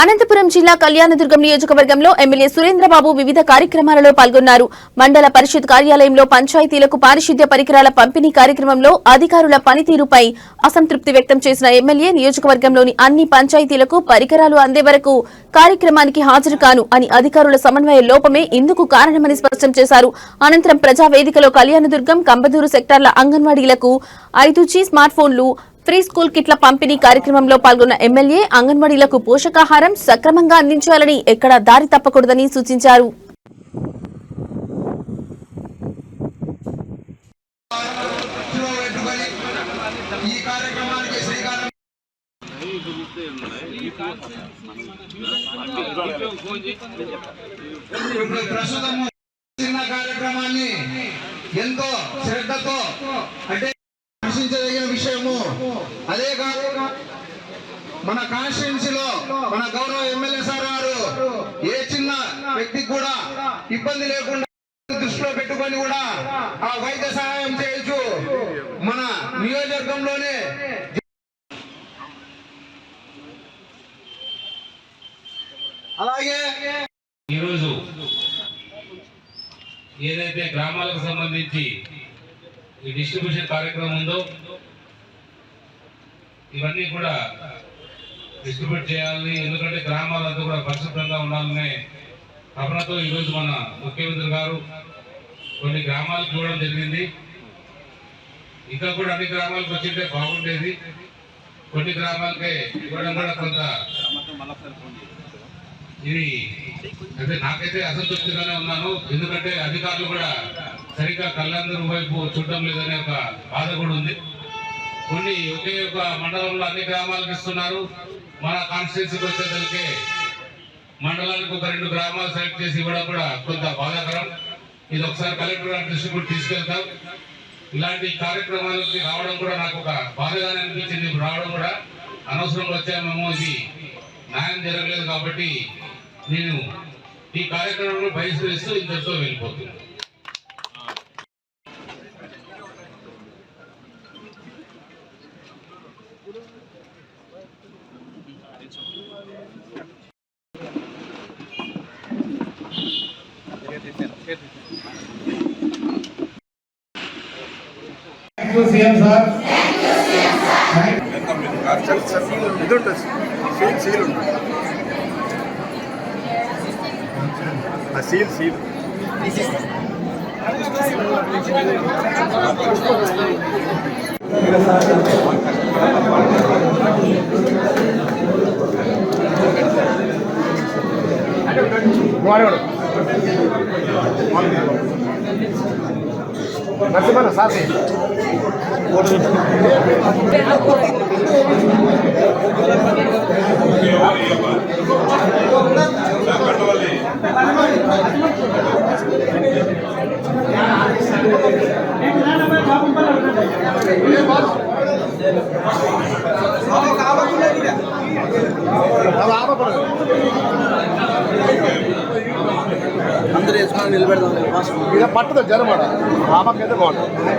అనంతపురం జిల్లా కళ్యాణదుర్గం నియోజకవర్గంలో ఎమ్మెల్యే సురేంద్రబాబు వివిధ కార్యక్రమాలలో పాల్గొన్నారు. మండల పరిషత్ కార్యాలయంలో పంచాయతీలకు పారిశుద్ధ్య పరికరాల పంపిణీ కార్యక్రమంలో అధికారుల పనితీరుపై అసంతృప్తి వ్యక్తం చేసిన ఎమ్మెల్యే నియోజకవర్గంలోని అన్ని పంచాయతీలకు పరికరాలు అందే వరకు కార్యక్రమానికి హాజరు కాను అని అధికారుల సమన్వయ లోపమే ఇందుకు కారణమని స్పష్టం చేశారు. అనంతరం ప్రజావేదికలో కళ్యాణదుర్గం కంబదూరు సెక్టార్ల అంగన్వాడీలకు 5G స్మార్ట్ ఫోన్లు ఫ్రీ స్కూల్ కిట్ల పంపిణీ కార్యక్రమంలో పాల్గొన్న ఎమ్మెల్యే అంగన్వాడీలకు పోషకాహారం సక్రమంగా అందించాలని ఎక్కడా దారి తప్పకూడదని సూచించారు. ఎంతో శ్రద్ధతో అంటే ఆశించదగిన విషయము. అదే కాదు మన కాన్స్టిట్యున్సీలో మన గౌరవ ఎమ్మెల్యే సార్ గారు ఏ చిన్న వ్యక్తికి కూడా ఇబ్బంది లేకుండా దృష్టిలో పెట్టుకొని కూడా ఆ వైద్య సహాయం చేయొచ్చు. మన నియోజకవర్గంలోనే అలాగే ఈరోజు ఏదైతే గ్రామాలకు సంబంధించి ఈ డిస్ట్రిబ్యూషన్ కార్యక్రమం ఉందో ఇవన్నీ కూడా డిస్ట్రిబ్యూట్ చేయాలని, ఎందుకంటే గ్రామాలంతా కూడా పరిశుభ్రంగా ఉండాలనే తపనతో ఈరోజు మన ముఖ్యమంత్రి గారు కొన్ని గ్రామాలకు ఇవ్వడం జరిగింది. ఇంకా కూడా అన్ని గ్రామాలకు వచ్చింటే బాగుండేది. కొన్ని గ్రామాలకే ఇవ్వడం కూడా కొంత ఇది అంటే నాకైతే అసంతృప్తిగానే ఉన్నాను. ఎందుకంటే అధికారులు కూడా సరిగ్గా కళ్యాణదుర్గం వైపు చూడడం లేదనే ఒక బాధ కూడా ఉంది. కొన్ని ఒకే ఒక మండలంలో అన్ని గ్రామాలకు ఇస్తున్నారు. మన కాన్స్టిట్యున్సీకి వచ్చేసరికి మండలానికి ఒక 2 గ్రామాలు సెలెక్ట్ చేసి ఇవ్వడం కూడా కొంత బాధాకరం. ఇది ఒకసారి కలెక్టర్ గారి దృష్టికి కూడా తీసుకెళ్తాం. ఇలాంటి కార్యక్రమాలకి రావడం కూడా నాకు ఒక బాధగానే అనిపించింది. రావడం కూడా అనవసరంగా వచ్చామేమో, ఇది న్యాయం జరగలేదు కాబట్టి నేను ఈ కార్యక్రమంలో బహిష్కరిస్తూ ఇంతటితో వెళ్ళిపోతున్నాను. సీల్ నరసింహ సార్ అందరూ వేసుకొని నిలబెడదాం. ఇక పట్టదు జనమాట ఆపకైతే బాగుంటుంది.